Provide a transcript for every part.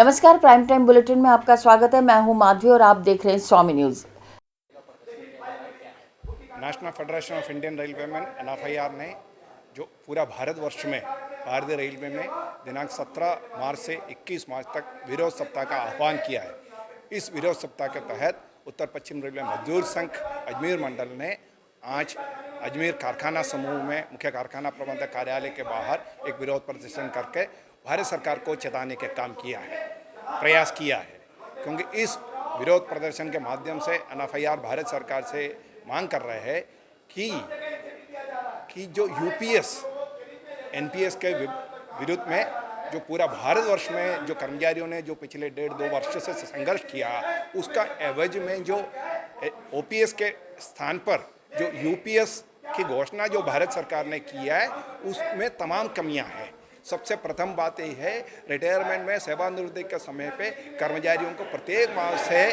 नमस्कार, prime time bulletin में आपका स्वागत है। मैं हूं माधवी और आप देख रहे हैं Swami news. National federation of Indian railwaymen NFIR ने जो पूरा भारतवर्ष में भारतीय रेलवे में दिनांक 17 मार्च से 21 मार्च तक विरोध सप्ताह का आह्वान किया है। इस विरोध सप्ताह के तहत उत्तर पश्चिम रेलवे मजदूर संघ अजमेर मंडल ने आज अजमेर कारखाना समूह में मुख्य कारखाना प्रबंधक कार्यालय के बाहर एक विरोध प्रदर्शन करके भारत सरकार को चेताने का काम किया है, प्रयास किया है। क्योंकि इस विरोध प्रदर्शन के माध्यम से NFIR भारत सरकार से मांग कर रहे हैं कि जो UPS NPS के विरुद्ध में जो पूरा भारतवर्ष में जो कर्मचारियों ने जो पिछले 1.5-2 वर्ष से संघर्ष किया, उसका एवज में जो OPS के स्थान पर जो UPS की घोषणा जो भारत सरकार ने किया है, उसमें तमाम कमियां हैं। सबसे प्रथम बात यह है, रिटायरमेंट में सेवानिवृत्ति के समय पे कर्मचारियों को प्रत्येक माह से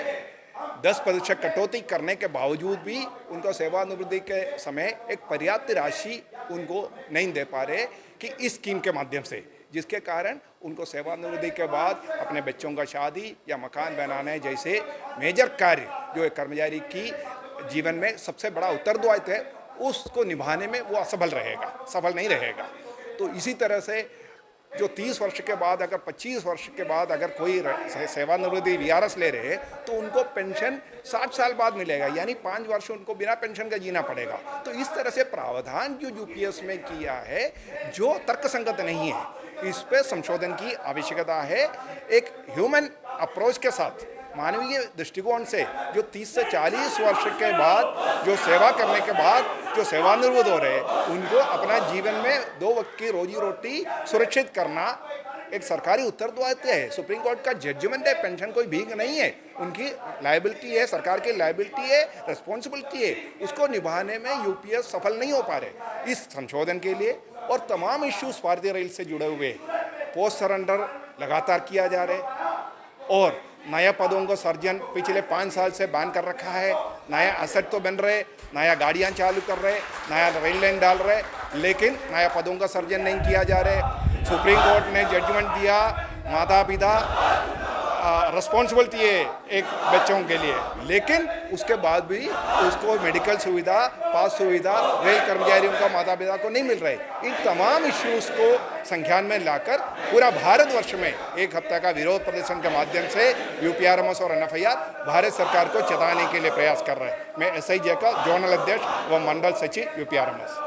10% कटौती करने के बावजूद भी उनको सेवानिवृत्ति के समय एक पर्याप्त राशि उनको नहीं दे पा रहे कि इस स्कीम के माध्यम से, जिसके कारण उनको सेवानिवृत्ति के बाद अपने बच्चों का शादी या मकान बनाने जैसे मेजर कार्य जो एक कर्मचारी की जीवन में सबसे बड़ा उत्तरदायित्व है, उसको निभाने में वो असफल रहेगा, सफल नहीं रहेगा। तो इसी तरह से जो 30 वर्ष के बाद अगर 25 वर्ष के बाद अगर कोई सेवानिवृत्ति VRS ले रहे हैं तो उनको पेंशन 60 साल बाद मिलेगा, यानी 5 वर्ष उनको बिना पेंशन का जीना पड़ेगा। तो इस तरह से प्रावधान जो UPS में किया है जो तर्कसंगत नहीं है, इस पर संशोधन की आवश्यकता है। एक ह्यूमन अप्रोच के साथ, मानवीय दृष्टिकोण से जो 30 से 40 वर्ष के बाद जो सेवा करने के बाद जो सेवानिवृत्त हो रहे हैं, उनको अपना जीवन में 2 वक्त की रोजी रोटी सुरक्षित करना एक सरकारी उत्तरदायित्व है। सुप्रीम कोर्ट का जजमेंट है, पेंशन कोई भीख नहीं है, उनकी लायबिलिटी है, सरकार की लायबिलिटी है, रिस्पॉन्सिबिलिटी है। उसको निभाने में UPS सफल नहीं हो पा रहे। इस संशोधन के लिए और तमाम इश्यूज भारतीय रेल से जुड़े हुए, पोस्ट सरेंडर लगातार किया जा रहा है और नया पदों को सर्जन पिछले 5 साल से बैन कर रखा है। नया असेट तो बन रहे, नया गाड़ियां चालू कर रहे, नया रेल लाइन डाल रहे, लेकिन नया पदों का सर्जन नहीं किया जा रहे। सुप्रीम कोर्ट ने जजमेंट दिया, माता पिता रिस्पॉन्सिबिलिटी है एक बच्चों के लिए, लेकिन उसके बाद भी उसको मेडिकल सुविधा, पास सुविधा रेल कर्मचारियों का माता पिता को नहीं मिल रही। इन तमाम इश्यूज़ को संज्ञान में लाकर पूरा भारतवर्ष में एक हफ्ता का विरोध प्रदर्शन के माध्यम से UPRMS और NFIR भारत सरकार को चेताने के लिए प्रयास कर रहे हैं। मैं SIJ का जोनल अध्यक्ष व मंडल सचिव UPRMS।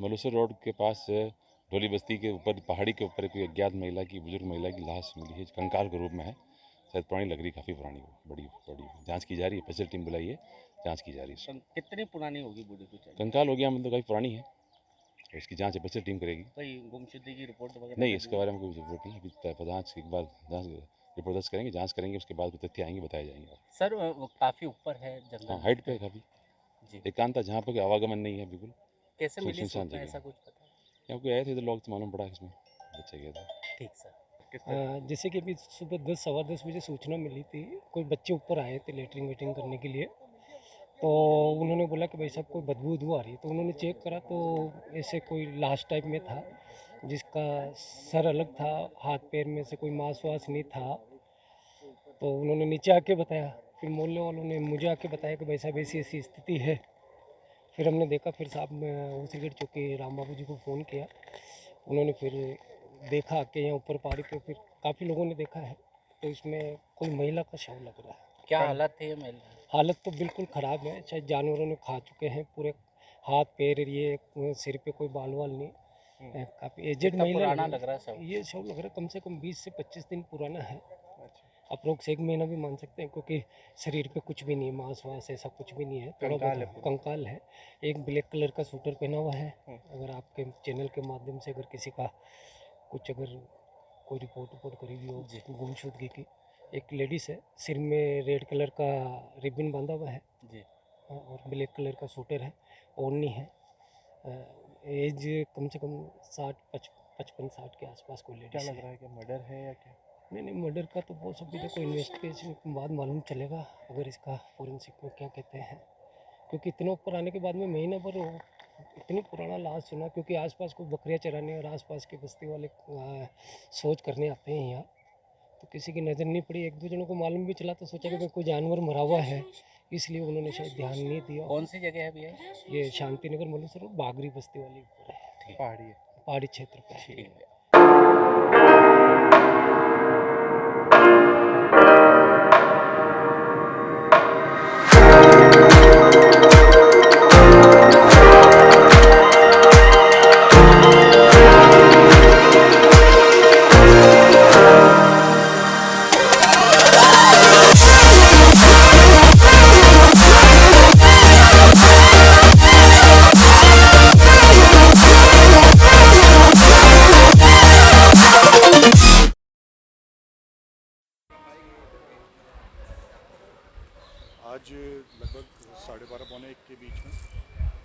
मलोसर रोड के पास ढोली बस्ती के ऊपर पहाड़ी के ऊपर कोई अज्ञात महिला की, बुजुर्ग महिला की लाश मिली है, कंकाल के रूप में है। शायद पुरानी लग रही, काफ़ी पुरानी हो, बड़ी जांच की जा रही है। स्पेशल टीम बुलाई है, जांच की जा रही है। कितनी पुरानी होगी बॉडी? कुछ कंकाल हो गया मतलब काफ़ी पुरानी है, इसकी जाँच स्पेशल टीम करेगी। कोई गुमशुदगी की रिपोर्ट वगैरह? नहीं, इसके बारे में कोई रिपोर्ट नहीं। अभी जाँच के बाद रिपोर्ट दर्ज करेंगे, जाँच करेंगे, उसके बाद तथ्य आएंगे, बताए जाएंगे। सर काफ़ी ऊपर है जंगल? हाँ, हाइट पे काफ़ी जी। एकांत था जहाँ पर आवागमन नहीं है, बिल्कुल कैसे मिली सुनसान सूचना, जगह ऐसा है। कुछ पता? यहाँ कोई आए थे तो लोग तो मालूम पड़ा इसमें बच्चे गए थे। ठीक सर। जैसे कि अभी सुबह 10-10:15 बजे सूचना मिली थी, कोई बच्चे ऊपर आए थे लेटरिंग वेटरिंग करने के लिए, तो उन्होंने बोला कि भाई साहब कोई बदबू आ रही है। तो उन्होंने चेक करा तो ऐसे कोई लाश टाइप में था, जिसका सर अलग था, हाथ पैर में से कोई मांस वास नहीं था। तो उन्होंने नीचे आके बताया, फिर मोहल्ले वालों ने मुझे आके बताया कि भाई साहब ऐसी ऐसी स्थिति है। फिर हमने देखा, फिर साहब उसीगढ़ चौकी राम बाबू जी को फ़ोन किया, उन्होंने फिर देखा कि यहाँ ऊपर पहाड़ी पे फिर काफ़ी लोगों ने देखा है, तो इसमें कोई महिला का शव लग रहा है। क्या हालत है ये महिला? हालत तो बिल्कुल ख़राब है, शायद जानवरों ने खा चुके हैं पूरे हाथ पैर, ये सिर पे कोई बाल वाल नहीं। काफ़ी एजेड महिला पुराना लग रहा है शव? ये शव लग रहा है कम से कम 20 से 25 दिन पुराना है। अप्रोक्स 1 महीना भी मान सकते हैं, क्योंकि शरीर पे कुछ भी नहीं है, मांस वास ऐसा कुछ भी नहीं है, थोड़ा बहुत कंकाल है। एक ब्लैक कलर का सूटर पहना हुआ है। अगर आपके चैनल के माध्यम से अगर किसी का कुछ अगर कोई रिपोर्ट वपोर्ट करी हुई हो गुमशुदगी की, एक लेडीज़ है, सिर में रेड कलर का रिबन बांधा हुआ है जी। और ब्लैक कलर का सूटर है, ओढ़नी है। एज कम से कम 55-60 के आसपास कोई लेडीज़ है। है कि मर्डर है या क्या? नहीं, मर्डर का तो वो सभी देखो इन्वेस्टिगेशन के बाद मालूम चलेगा, अगर इसका फोरेंसिक में क्या कहते हैं, क्योंकि इतना ऊपर आने के बाद में महीना भर इतनी पुराना लाश सुना, क्योंकि आसपास को बकरियां चराने और आसपास के बस्ती वाले सोच करने आते हैं यहाँ, तो किसी की नज़र नहीं पड़ी। 1-2 जनों को मालूम भी चला तो सोचा कि भाई कोई जानवर मरा हुआ है, इसलिए उन्होंने शायद ध्यान नहीं दिया। कौन सी जगह है भैया? ये शांति नगर मलूसर बागरी बस्ती वाली ऊपर है, पहाड़ी है। पहाड़ी क्षेत्र पे है। ठीक है। आज लगभग 12:30 पौने 1 के बीच में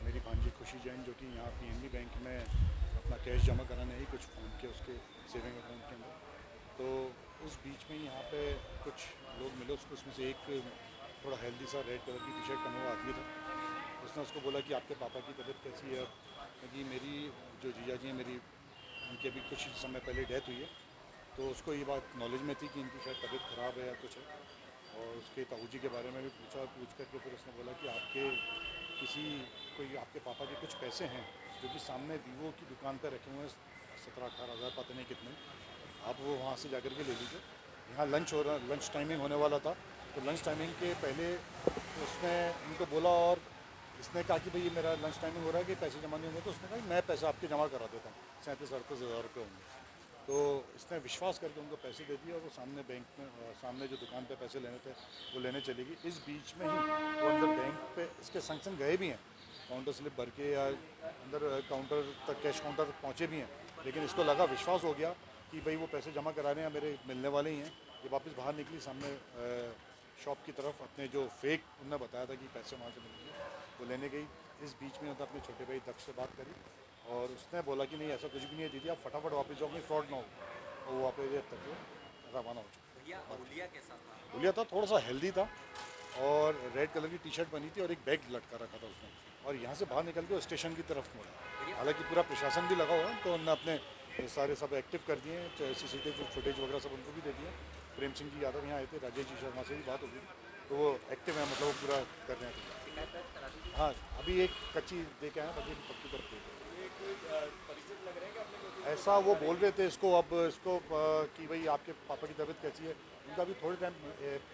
मेरी भांजी खुशी जैन, जो कि यहाँ पीएनबी बैंक में अपना कैश जमा कराने ही कुछ फ़ोन किया उसके सेविंग अकाउंट के अंदर, तो उस बीच में यहाँ पे कुछ लोग मिले उसको। उसमें से एक थोड़ा हेल्दी सा रेड कलर की टी शर्ट पहना हुआ आदमी था। उसने उसको बोला कि आपके पापा की तबीयत कैसी है? क्योंकि मेरी जो जीजा जी हैं, मेरी उनकी अभी कुछ समय पहले डेथ हुई है, तो उसको ये बात नॉलेज में थी कि इनकी शायद तबीयत ख़राब है या कुछ है। और उसके ताऊजी के बारे में भी पूछा, पूछ करके फिर उसने बोला कि आपके कोई आपके पापा के कुछ पैसे हैं जो कि सामने वीवो की दुकान पर रखे हुए हैं, 17-18 हज़ार पता नहीं कितने, आप वो वहाँ से जाकर के ले लीजिए। यहाँ लंच टाइमिंग होने वाला था, तो लंच टाइमिंग के पहले उसने इनको बोला, और इसने कहा कि भाई मेरा लंच टाइमिंग हो रहा है कि पैसे जमा नहीं होंगे, तो उसने कहा मैं पैसे आपके जमा करा देता हूँ, 37-38 हज़ार रुपये होंगे। तो इसने विश्वास करके उनको पैसे दे दिए और वो सामने बैंक में सामने जो दुकान पे पैसे लेने थे वो लेने चली गई। इस बीच में ही वो अंदर बैंक पे इसके संग संग गए भी हैं, काउंटर स्लिप भर के या अंदर काउंटर तक, कैश काउंटर तक पहुँचे भी हैं, लेकिन इसको लगा, विश्वास हो गया कि भाई वो पैसे जमा करा रहे हैं, मेरे मिलने वाले ही हैं। ये वापस बाहर निकली सामने शॉप की तरफ, अपने जो फेक उन्होंने बताया था कि पैसे वहाँ से मिलेंगे वो लेने गई। इस बीच में अपने छोटे भाई दक्ष से बात करी और उसने बोला कि नहीं ऐसा कुछ भी नहीं है दीदी, आप फटाफट वापस जाओ, नहीं फ्रॉड ना हो। और वो वापस तक रवाना हो चुका। हुलिया था, थोड़ा सा हेल्दी था और रेड कलर की टी शर्ट बनी थी और एक बैग लटका रखा था उसने, और यहाँ से बाहर निकल के वो स्टेशन की तरफ मुड़ा। हालांकि पूरा प्रशासन भी लगा हुआ है, तो उन्होंने अपने सारे सब एक्टिव कर दिए हैं, CCTV फुटेज वगैरह सब उनको भी दे दिए। प्रेम सिंह जी यादव यहाँ आए थे, राजेश जी शर्मा से भी बात हो गई, तो वो एक्टिव है, मतलब वो पूरा कर रहे हैं। हाँ, अभी एक कच्ची दे के आए, बाकी पक्की तरफ दे। ऐसा वो बोल रहे थे इसको, अब इसको कि भाई आपके पापा की तबीयत कैसी है। उनका भी थोड़े टाइम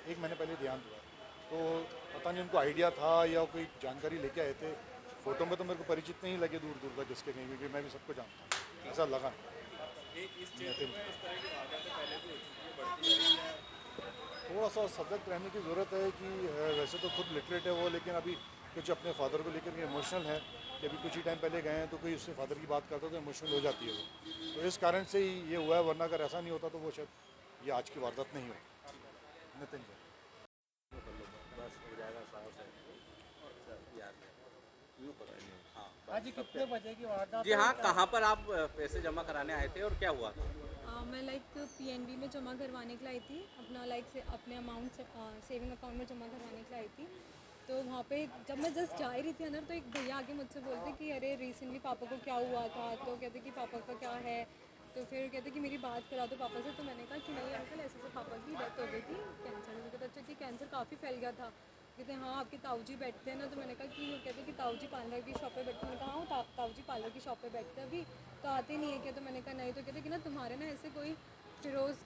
1 महीने पहले देहांत हुआ, तो पता नहीं उनको आइडिया था या कोई जानकारी लेके आए थे। फ़ोटो में तो मेरे को परिचित नहीं लगे दूर दूर तक जिसके नहीं, क्योंकि मैं भी सबको जानता हूँ, ऐसा लगा। थोड़ा सा सजग रहने की ज़रूरत है कि वैसे तो खुद लिटरेट है वो, लेकिन अभी कुछ अपने फादर को लेकर इमोशनल है कि अभी कुछ ही टाइम पहले गए हैं, तो कोई उससे फादर की बात करता है तो इमोशनल हो जाती है वो, तो इस कारण से ही ये हुआ है, वरना अगर ऐसा नहीं होता तो वो शायद ये आज की वारदात नहीं हो। नितिन जी, आज कितने बजे की वारदात? जी हाँ, कहाँ पर आप पैसे जमा कराने आए थे और क्या हुआ था? मैं पीएनबी में जमा करवाने के लिए आई थी, अपना अपने अमाउंट सेविंग अकाउंट में जमा करवाने के लिए आई थी। तो वहाँ पे जब मैं जस्ट जा ही रही थी अंदर, तो एक भैया आके मुझसे बोलते कि अरे रिसेंटली पापा को क्या हुआ था, तो कहते कि पापा का क्या है, तो फिर कहते कि मेरी बात करा दो पापा से। तो मैंने कहा कि नहीं अंकल, ऐसे से पापा की डेथ हो गई थी कैंसर में। तो कहते अच्छा कि कैंसर काफ़ी फैल गया था। कहते हाँ आपके ताऊजी बैठते हैं ना। तो मैंने कहा कि वो कहते कि ताऊजी पार्लर की शॉप पे बैठते हैं। मैंने कहा हाँ ताऊजी पार्लर की शॉप पे बैठते हैं, अभी तो आते नहीं है क्या? तो मैंने कहा नहीं। तो कहते कि ना तुम्हारे ना ऐसे कोई फिरोज़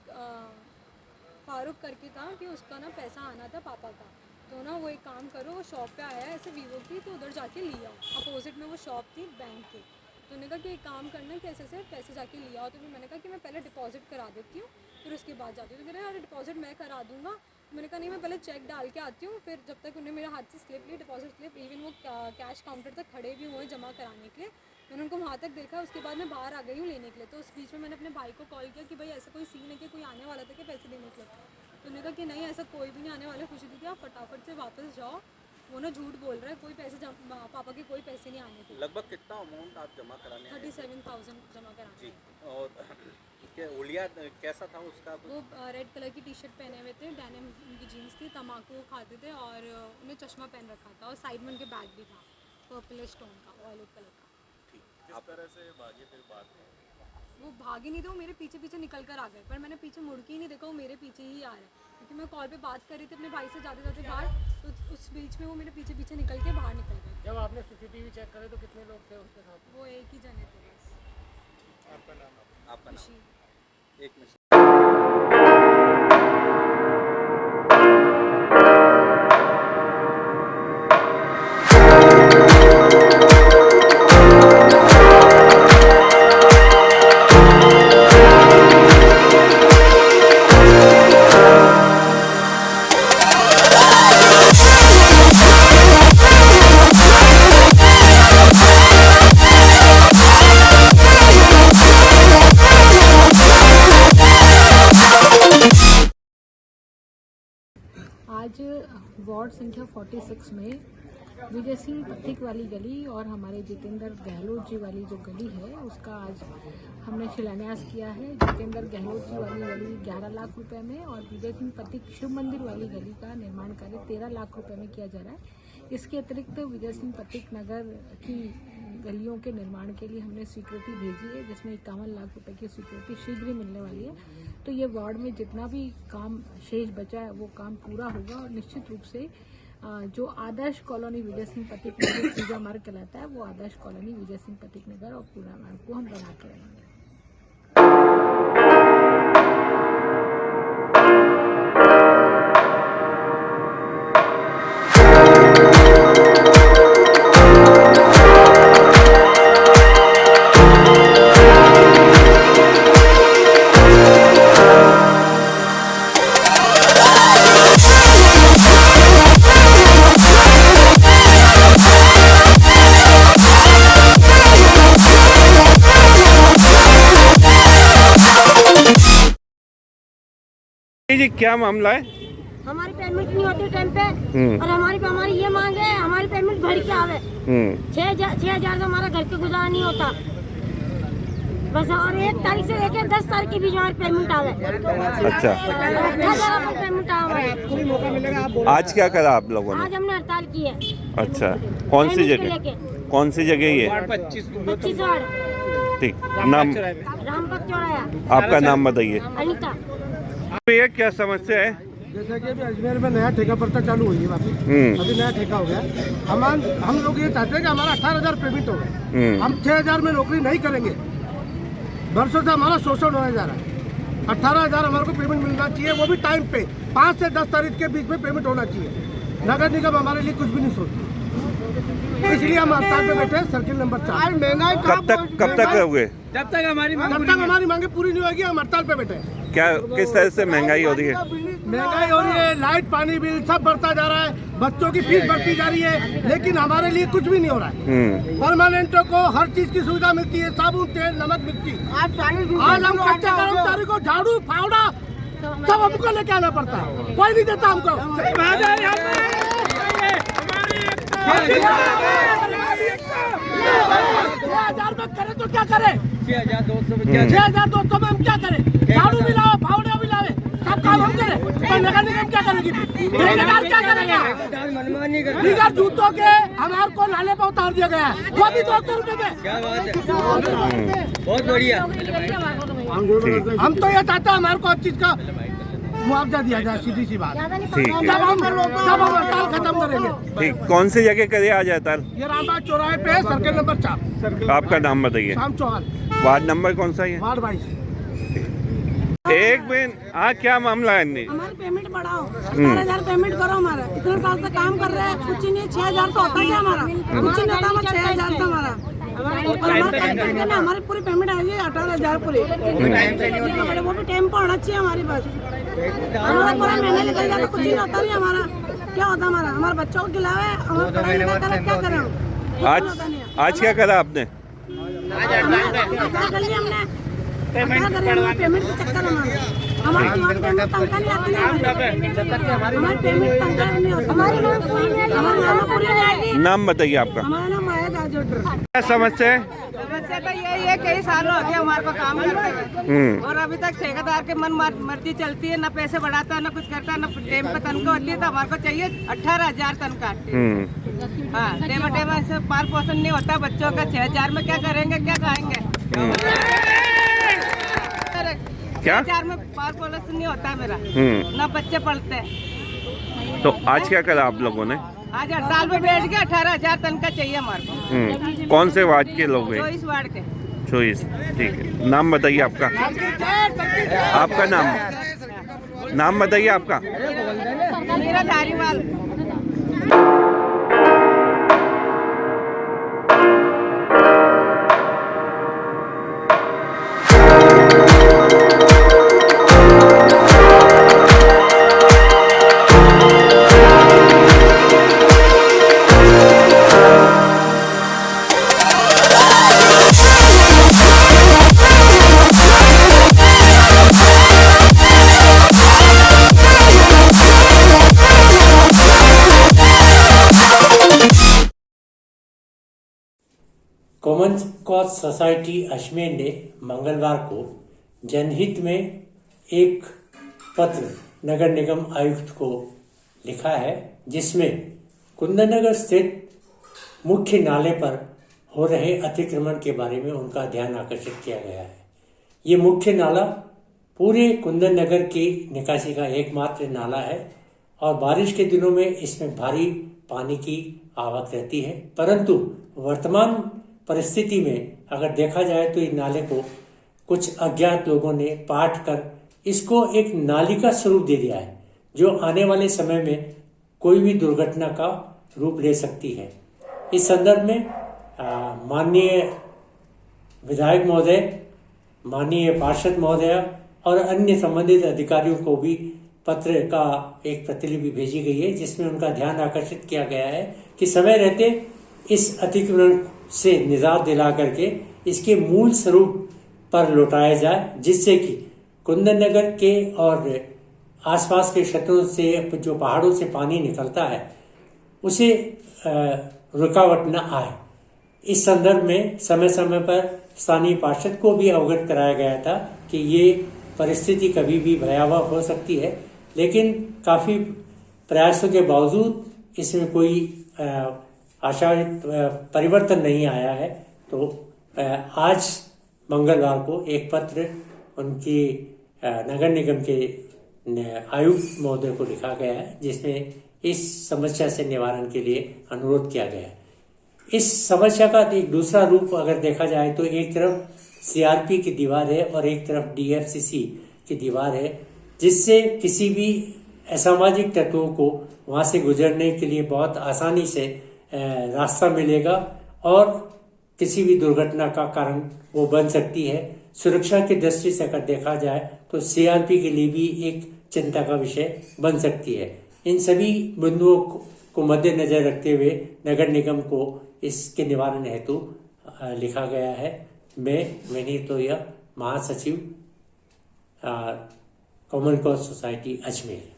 फारूक करके था कि उसका ना पैसा आना था पापा का, तो ना वो एक काम करो, वो शॉप पे आया है ऐसे वीवो की, तो उधर जाके लिया। अपोजिट में वो शॉप थी बैंक की, तो उन्होंने कहा कि एक काम करना कैसे से पैसे जाके लिया हो। तो फिर मैंने कहा कि मैं पहले डिपॉजिट करा देती हूँ फिर उसके बाद जाती हूँ। तो कह रहे यार डिपॉजिट मैं करा दूँगा। मैंने कहा नहीं मैं पहले चेक डाल के आती हूँ। फिर जब तक उन्होंने मेरे हाथ से स्लिप ली डिपॉजिट स्लिप, इवन वो कैश काउंटर तक खड़े भी हुए जमा कराने के लिए, मैंने उनको वहाँ तक देखा। उसके बाद मैं बाहर आ गई हूँ लेने के लिए। तो उस बीच में मैंने अपने भाई को कॉल किया कि भाई ऐसा कोई सीन है कि कोई आने वाला था कि पैसे देने के लिए। तो उन्होंने कहा कि नहीं ऐसा कोई भी नहीं आने वाला। खुशी दीदी आप फटाफट से वापस जाओ, वो ना झूठ बोल रहा है, कोई पैसे पापा के कोई पैसे नहीं आने थे। लगभग कितना अमाउंट आप जमा कराने आए थे? 37,000 जमा कराने। जी, और क्या उलिया कैसा था उसका? वो रेड कलर की टी शर्ट पहने हुए थे, डेनिम उनकी जीन्स थी, तम्बाकू वो खाते थे और उन्हें चश्मा पहन रखा था और साइड में उनके बैग भी था पर्पल स्टोन का, ऑलिव कलर का। किस तरह से भागे फिर बाद में? वो भागे नहीं थे, वो मेरे पीछे पीछे निकल कर आ गए, पर मैंने पीछे मुड़ के ही नहीं देखा, वो मेरे पीछे ही आ रहा है। क्योंकि मैं कॉल पे बात कर रही थी अपने भाई से जाते जाते बाहर, तो उस बीच में वो मेरे पीछे पीछे निकल के बाहर निकल गए। जब आपने सीसीटीवी चेक करे तो कितने लोग थे उसके साथ? वो एक ही जने थे बस। आपका नाम? खुशी। एक मिनट। आज वार्ड संख्या 46 में विजय सिंह पथिक वाली गली और हमारे जितेंद्र गहलोत जी वाली जो गली है उसका आज हमने शिलान्यास किया है। जितेंद्र गहलोत जी वाली गली 11 लाख रुपए में और विजय सिंह पथिक शिव मंदिर वाली गली का निर्माण कार्य 13 लाख रुपए में किया जा रहा है। इसके अतिरिक्त विजय सिंह पथिक नगर की गलियों के निर्माण के लिए हमने स्वीकृति भेजी है, जिसमें 51 लाख रुपए की स्वीकृति शीघ्र ही मिलने वाली है। तो ये वार्ड में जितना भी काम शेष बचा है वो काम पूरा होगा और निश्चित रूप से जो आदर्श कॉलोनी विजय सिंह पथिक नगर पूजा मार्ग कहलाता है वो आदर्श कॉलोनी विजय सिंह पथिक नगर और पूजा मार्ग को हम बना के रहेंगे। जी क्या मामला है? हमारी पेमेंट नहीं होती टाइम पे और हमारी ये मांग है हमारी पेमेंट भर के आवे। 6,000 से हमारा घर के गुजारा नहीं होता बस, और 1 तारीख से लेकर 10 तारीख के बीच हमारी पेमेंट आवे। अच्छा, 8,000 पेमेंट आवे। आज क्या करा आप लोगों ने? आज हमने हड़ताल की है। अच्छा, कौन सी जगह ये? 25 वार्ड। ठीक, नाम? रामपत चौराया। आपका नाम बताइए। अनिता। ये क्या समस्या है? जैसा कि अभी अजमेर में नया ठेका पड़ता चालू हुई है वापस, अभी नया ठेका हो गया। हम लोग ये चाहते हैं कि हमारा 18,000 पेमेंट हो गए। हम 6,000 में नौकरी नहीं करेंगे, वर्षों से हमारा शोषण होने जा रहा है। 18,000 हमारे को पेमेंट मिलना चाहिए, वो भी टाइम पे 5 से 10 तारीख के बीच में पेमेंट होना चाहिए। नगर निगम हमारे लिए कुछ भी नहीं सोचती, इसलिए हम हड़ताल पे बैठे हैं। Circle number 4। महंगाई कब तक रहोगे? जब तक हमारी मांगे पूरी नहीं होगी हम हड़ताल पे बैठे हैं। क्या किस तरह से महंगाई हो रही है? महंगाई हो रही है, लाइट पानी बिल सब बढ़ता जा रहा है, बच्चों की फीस बढ़ती जा रही है, लेकिन हमारे लिए कुछ भी नहीं हो रहा है। परमानेंटों को हर चीज की सुविधा मिलती है, साबुन तेल नमक मिर्ची। आज हम कच्चे कर्मचारी को झाड़ू फावड़ा सब हमको लेके आना पड़ता है, कोई नहीं देता हमको। 6,000 में करे तो क्या करे? 6,200 में हम क्या करें? झाड़ू भी लाओ, फावड़ा भी लावे, सब काम हम करें, तो नगर निगम क्या करेगी? ठेकेदार क्या करेगा? बिगर जूतों के हमारे को नाले पर उतार दिया गया है, वो भी 200 रुपए में। बहुत बढ़िया। हम तो ये चाहते हैं हमारे को हर चीज का मुआवजा दिया जाए, सीधी सी बात। ठीक है, जब हम हड़ताल खत्म करेंगे। ठीक, कौन सी जगह करे आज हड़ताल? ये रामबाग चौराहे पे सर्किल नंबर 4। आपका नाम बताइए। शाम चौहान। वार्ड नंबर कौन सा है? वार्ड 22। एक मिनट, क्या मामला है? हमारी पेमेंट बढ़ाओ, 18,000 पेमेंट करो हमारा। इतने साल से काम कर रहे हैं, कुछ नहीं। 6,000 तो होता है हमारा, कुछ नहीं होता। 6,000 से हमारा हमारी पूरी पेमेंट आएगी 18,000 पूरी, वो भी टाइम पर होना चाहिए हमारे पास। हमारा पूरा महीना निकल जाता, कुछ नहीं होता नहीं हमारा। क्या होता हमारे बच्चों को खिलावे, हमारा पढ़ाई लिखाई करे, क्या करें हम? आज क्या करा आपने? पेमेंट के चक्कर हमारी पेमेंट तनख्वाह नहीं आती, हमारी पेमेंट तनख्वाह नहीं होती, हमारी पूरी नहीं आएगी। नाम बताइए आपका। हमारा नाम आया जाजोटर। क्या समस्या है? समस्या तो यही है, कई सालों हो गए हमारे को काम करते और अभी तक ठेकेदार के मन मर्जी चलती है, न पैसे बढ़ाता है, न कुछ करता है, न टाइम पे तनख्वाह होती है। तो हमारे को चाहिए 18,000 तनख्वाह। हाँ, टेमा से पार पोषण नहीं होता बच्चों का। 6,000 में क्या करेंगे, क्या खाएंगे? क्या 6,000 में पार पोषण नहीं होता मेरा, न बच्चे पढ़ते हैं। तो आज क्या करा आप लोगों ने? आज हड़ताल पे बैठ के 18,000 तनख्वाह चाहिए हमारे को। कौन से वार्ड के लोग हैं? 24 वार्ड के। 24, ठीक है। नाम बताइए आपका। आपका नाम बताइए आपका। मेरा Dhariwal. Common cause society Ajmer ने मंगलवार को जनहित में एक पत्र नगर निगम आयुक्त को लिखा है, जिसमें कुंदननगर स्थित मुख्य नाले पर हो रहे अतिक्रमण के बारे में उनका ध्यान आकर्षित किया गया है। ये मुख्य नाला पूरे कुंदननगर की निकासी का एकमात्र नाला है और बारिश के दिनों में इसमें भारी पानी की आवक रहती है, परंतु वर्तमान परिस्थिति में अगर देखा जाए तो इस नाले को कुछ अज्ञात लोगों ने पाट कर इसको एक नाली का स्वरूप दे दिया है, जो आने वाले समय में कोई भी दुर्घटना का रूप ले सकती है। इस संदर्भ में माननीय विधायक महोदय, माननीय पार्षद महोदय और अन्य संबंधित अधिकारियों को भी पत्र का एक प्रतिलिपि भेजी गई है, जिसमें उनका ध्यान आकर्षित किया गया है कि समय रहते इस अतिक्रमण से निजात दिला करके इसके मूल स्वरूप पर लौटाया जाए, जिससे कि कुंदननगर के और आसपास के क्षेत्रों से जो पहाड़ों से पानी निकलता है उसे रुकावट न आए। इस संदर्भ में समय समय पर स्थानीय पार्षद को भी अवगत कराया गया था कि ये परिस्थिति कभी भी भयावह हो सकती है, लेकिन काफ़ी प्रयासों के बावजूद इसमें कोई आशावादी परिवर्तन नहीं आया है। तो आज मंगलवार को एक पत्र उनकी नगर निगम के आयुक्त महोदय को लिखा गया है, जिसमें इस समस्या से निवारण के लिए अनुरोध किया गया है। इस समस्या का एक दूसरा रूप अगर देखा जाए तो एक तरफ सीआरपी की दीवार है और एक तरफ डीएफसीसी की दीवार है, जिससे किसी भी असामाजिक तत्वों को वहाँ से गुजरने के लिए बहुत आसानी से रास्ता मिलेगा और किसी भी दुर्घटना का कारण वो बन सकती है। सुरक्षा की दृष्टि से अगर देखा जाए तो सीआरपी के लिए भी एक चिंता का विषय बन सकती है। इन सभी बिंदुओं को मद्देनजर रखते हुए नगर निगम को इसके निवारण हेतु लिखा गया है। मैं विनीत लोहिया, महासचिव common cause society Ajmer.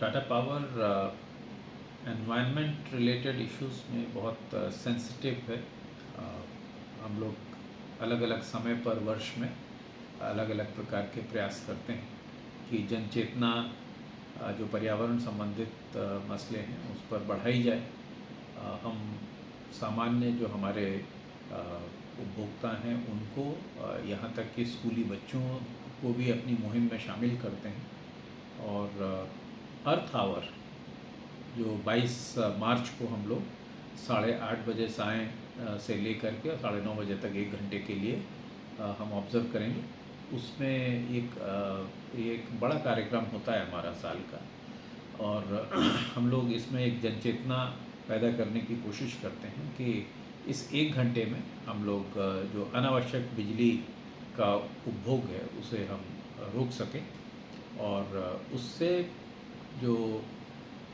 Tata power environment related issues में बहुत सेंसिटिव है। हम लोग अलग अलग समय पर वर्ष में अलग अलग प्रकार के प्रयास करते हैं। की जन चेतना जो पर्यावरण संबंधित मसले हैं उस पर बढ़ाई जाए। हम सामान्य जो हमारे उपभोक्ता हैं उनको यहाँ तक कि स्कूली बच्चों को भी अपनी मुहिम में शामिल करते हैं। और अर्थ आवर जो 22 मार्च को हम लोग 8:30 बजे साय से लेकर के 9:30 बजे तक 1 घंटे के लिए हम ऑब्ज़र्व करेंगे। उसमें एक बड़ा कार्यक्रम होता है हमारा साल का, और हम लोग इसमें एक जन चेतना पैदा करने की कोशिश करते हैं कि इस 1 घंटे में हम लोग जो अनावश्यक बिजली का उपभोग है उसे हम रोक सकें, और उससे जो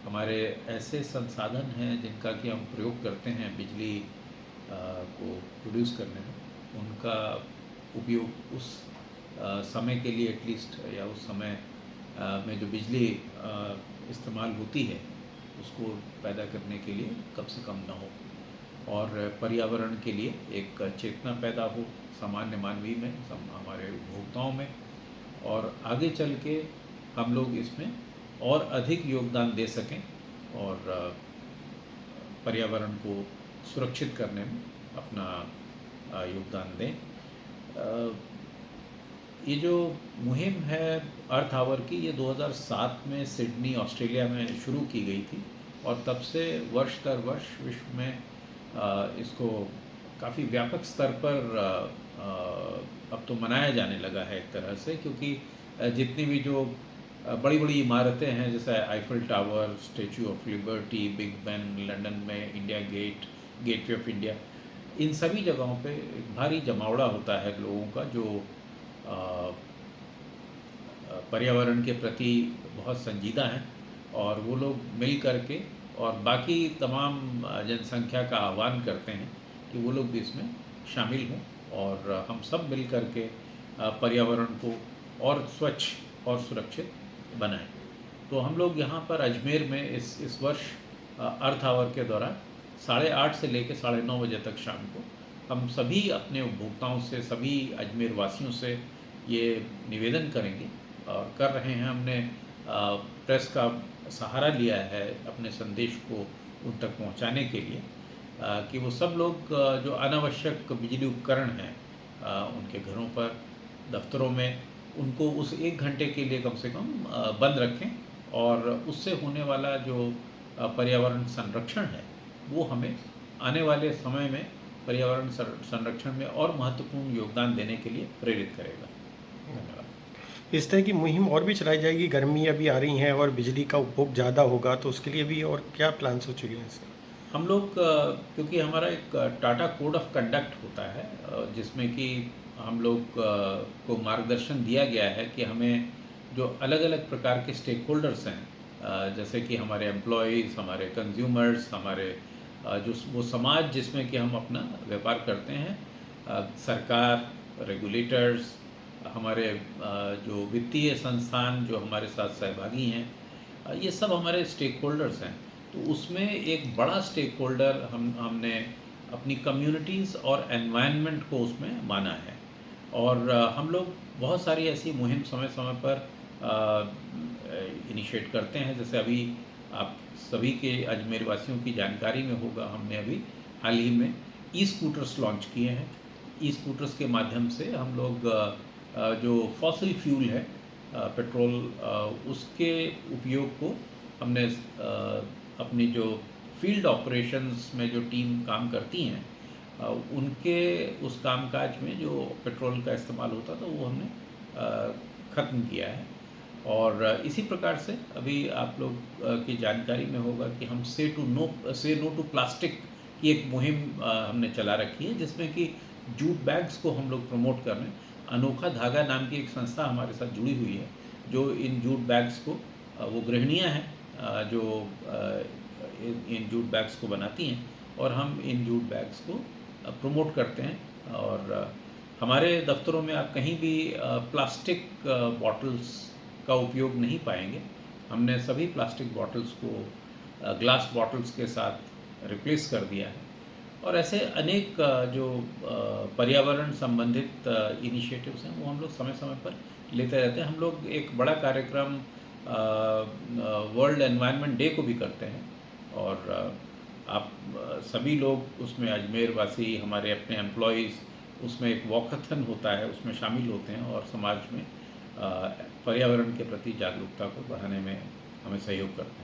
हमारे ऐसे संसाधन हैं जिनका कि हम प्रयोग करते हैं बिजली को प्रोड्यूस करने में, उनका उपयोग उस समय के लिए एटलीस्ट, या उस समय में जो बिजली इस्तेमाल होती है उसको पैदा करने के लिए कम से कम ना हो, और पर्यावरण के लिए एक चेतना पैदा हो सामान्य मानवीय में, हमारे उपभोक्ताओं में, और आगे चल के हम लोग इसमें और अधिक योगदान दे सकें और पर्यावरण को सुरक्षित करने में अपना योगदान दें। ये जो मुहिम है अर्थ आवर की, ये 2007 में सिडनी ऑस्ट्रेलिया में शुरू की गई थी, और तब से वर्ष दर वर्ष विश्व में इसको काफ़ी व्यापक स्तर पर अब तो मनाया जाने लगा है एक तरह से, क्योंकि जितनी भी जो बड़ी बड़ी इमारतें हैं जैसे Eiffel tower, statue of liberty, Big Ben London में, India Gate, gateway of India, इन सभी जगहों पे एक भारी जमावड़ा होता है लोगों का जो पर्यावरण के प्रति बहुत संजीदा हैं, और वो लोग मिल करके और बाकी तमाम जनसंख्या का आह्वान करते हैं कि वो लोग भी इसमें शामिल हों, और हम सब मिल करके पर्यावरण को और स्वच्छ और सुरक्षित बनाएं। तो हम लोग यहाँ पर अजमेर में इस वर्ष अर्थ आवर के दौरान 8:30 से लेकर 9:30 बजे तक शाम को हम सभी अपने उपभोक्ताओं से, सभी अजमेर वासियों से ये निवेदन करेंगे और कर रहे हैं। हमने प्रेस का सहारा लिया है अपने संदेश को उन तक पहुंचाने के लिए कि वो सब लोग जो अनावश्यक बिजली उपकरण हैं उनके घरों पर, दफ्तरों में, उनको उस 1 घंटे के लिए कम से कम बंद रखें, और उससे होने वाला जो पर्यावरण संरक्षण है वो हमें आने वाले समय में पर्यावरण संरक्षण में और महत्वपूर्ण योगदान देने के लिए प्रेरित करेगा। धन्यवाद। इस तरह की मुहिम और भी चलाई जाएगी? गर्मी अभी आ रही हैं और बिजली का उपभोग ज़्यादा होगा, तो उसके लिए भी और क्या प्लान हो चुके हैं इसके? हम लोग क्योंकि हमारा एक टाटा कोड ऑफ कंडक्ट होता है जिसमें कि हम लोग को मार्गदर्शन दिया गया है कि हमें जो अलग अलग प्रकार के स्टेक होल्डर्स हैं, जैसे कि हमारे एम्प्लॉयज़, हमारे कंज्यूमर्स, हमारे जो वो समाज जिसमें कि हम अपना व्यापार करते हैं, सरकार, रेगुलेटर्स, हमारे जो वित्तीय संस्थान जो हमारे साथ सहभागी हैं, ये सब हमारे स्टेक होल्डर्स हैं। तो उसमें एक बड़ा स्टेक होल्डर हमने अपनी कम्युनिटीज़ और एनवायरनमेंट को उसमें माना है, और हम लोग बहुत सारी ऐसी मुहिम समय समय पर इनिशिएट करते हैं। जैसे अभी आप सभी के अजमेर वासियों की जानकारी में होगा, हमने अभी हाल ही में ई स्कूटर्स लॉन्च किए हैं। ई स्कूटर्स के माध्यम से हम लोग जो फॉसिल फ्यूल है पेट्रोल, उसके उपयोग को हमने अपनी जो फील्ड ऑपरेशंस में जो टीम काम करती हैं उनके उस कामकाज में जो पेट्रोल का इस्तेमाल होता था वो हमने ख़त्म किया है। और इसी प्रकार से अभी आप लोग की जानकारी में होगा कि हम से नो टू प्लास्टिक की एक मुहिम हमने चला रखी है, जिसमें कि जूट बैग्स को हम लोग प्रमोट कर रहे हैं। अनोखा धागा नाम की एक संस्था हमारे साथ जुड़ी हुई है जो इन जूट बैग्स को, वो गृहिणियाँ हैं जो इन जूट बैग्स को बनाती हैं, और हम इन जूट बैग्स को प्रमोट करते हैं। और हमारे दफ्तरों में आप कहीं भी प्लास्टिक बॉटल्स का उपयोग नहीं पाएंगे। हमने सभी प्लास्टिक बॉटल्स को ग्लास बॉटल्स के साथ रिप्लेस कर दिया है, और ऐसे अनेक जो पर्यावरण संबंधित इनिशिएटिव्स हैं वो हम लोग समय समय पर लेते रहते हैं। हम लोग एक बड़ा कार्यक्रम वर्ल्ड एनवायरनमेंट डे को भी करते हैं और आप सभी लोग उसमें, अजमेर वासी, हमारे अपने एम्प्लॉयज़, उसमें एक वॉकथन होता है, उसमें शामिल होते हैं और समाज में पर्यावरण के प्रति जागरूकता को बढ़ाने में हमें सहयोग करते हैं।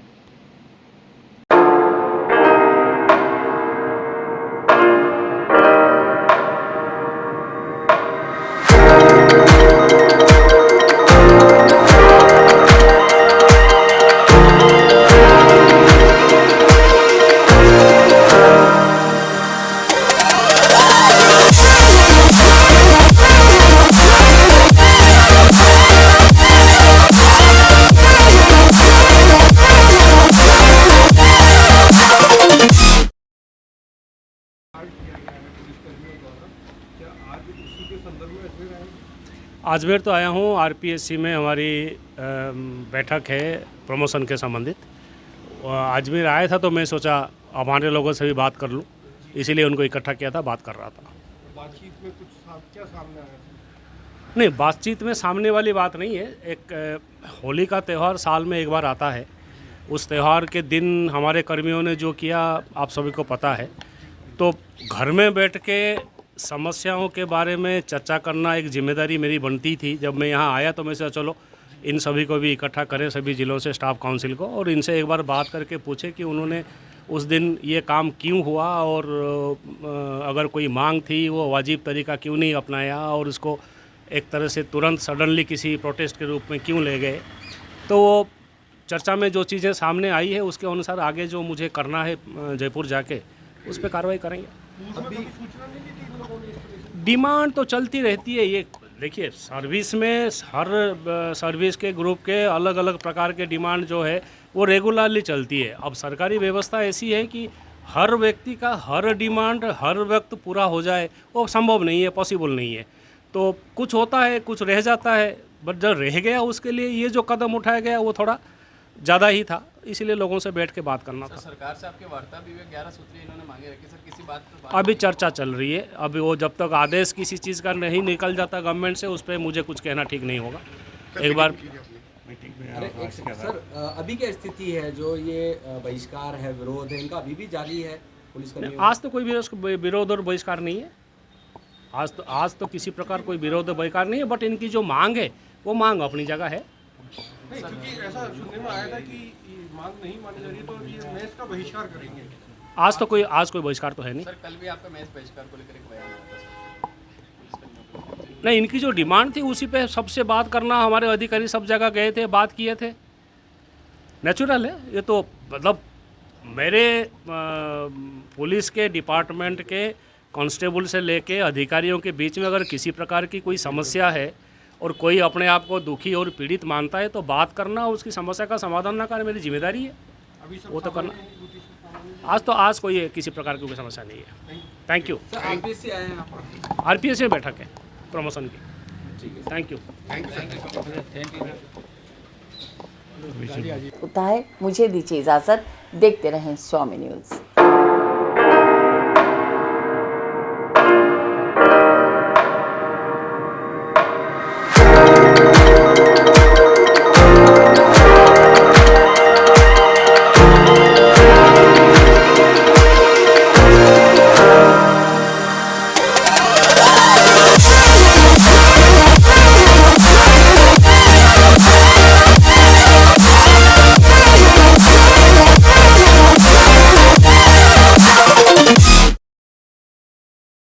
अजमेर तो आया हूँ, आरपीएससी में हमारी बैठक है प्रमोशन के संबंधित। अजमेर आया था तो मैं सोचा हमारे लोगों से भी बात कर लूँ, इसीलिए उनको इकट्ठा किया था, बात कर रहा था। बातचीत में कुछ क्या सामने आया? नहीं, बातचीत में सामने वाली बात नहीं है। एक होली का त्यौहार साल में एक बार आता है। उस त्यौहार के दिन हमारे कर्मियों ने जो किया आप सभी को पता है। तो घर में बैठ के समस्याओं के बारे में चर्चा करना एक जिम्मेदारी मेरी बनती थी। जब मैं यहाँ आया तो मैं सोचा चलो इन सभी को भी इकट्ठा करें, सभी ज़िलों से स्टाफ काउंसिल को, और इनसे एक बार बात करके पूछे कि उन्होंने उस दिन ये काम क्यों हुआ और अगर कोई मांग थी वो वाजिब तरीका क्यों नहीं अपनाया और उसको एक तरह से तुरंत सडनली किसी प्रोटेस्ट के रूप में क्यों ले गए। तो वो चर्चा में जो चीज़ें सामने आई है उसके अनुसार आगे जो मुझे करना है जयपुर जाके उस पर कार्रवाई करेंगे। डिमांड तो चलती रहती है। ये देखिए, सर्विस में हर सर्विस के ग्रुप के अलग अलग प्रकार के डिमांड जो है वो रेगुलरली चलती है। अब सरकारी व्यवस्था ऐसी है कि हर व्यक्ति का हर डिमांड हर वक्त पूरा हो जाए वो संभव नहीं है, पॉसिबल नहीं है। तो कुछ होता है, कुछ रह जाता है, बट जब रह गया उसके लिए ये जो कदम उठाया गया वो थोड़ा ज़्यादा ही था, इसीलिए लोगों से बैठ के बात करना था। सरकार से आपकी वार्ता भी 11 सूत्री इन्होंने मांगे रखी सर, किसी बात पर अभी चर्चा चल रही है। अभी वो जब तक आदेश किसी चीज़ का नहीं निकल जाता गवर्नमेंट से, उस पर मुझे कुछ कहना ठीक नहीं होगा। एक बार सर, अभी क्या स्थिति है? जो ये बहिष्कार है, विरोध है, इनका अभी भी जारी है पुलिस कर्मियों? आज तो कोई विरोध और बहिष्कार नहीं है। आज तो किसी प्रकार कोई विरोध और बहिष्कार नहीं है, बट इनकी जो मांग है वो मांग अपनी जगह है। नहीं, क्योंकि ऐसा सुनने में आया था कि मांग नहीं मानी जा रही तो ये मैच का बहिष्कार करेंगे। आज कोई बहिष्कार तो है नहीं। सर, कल भी आपका मैच बहिष्कार को लेकर एक बयान आया था। नहीं, इनकी जो डिमांड थी उसी पे सबसे बात करना, हमारे अधिकारी सब जगह गए थे, बात किए थे, नेचुरल है ये तो। मतलब मेरे पुलिस के डिपार्टमेंट के कांस्टेबल से लेके अधिकारियों के बीच में अगर किसी प्रकार की कोई समस्या है और कोई अपने आप को दुखी और पीड़ित मानता है तो बात करना, उसकी समस्या का समाधान ना करना मेरी जिम्मेदारी है, वो तो करना। आज कोई किसी प्रकार की कोई समस्या नहीं है। Thank you. आरपीएससी आए हैं, आरपीएससी में बैठक है प्रमोशन की। Thank you. होता है। मुझे दीजिए इजाज़त, देखते रहें स्वामी न्यूज़।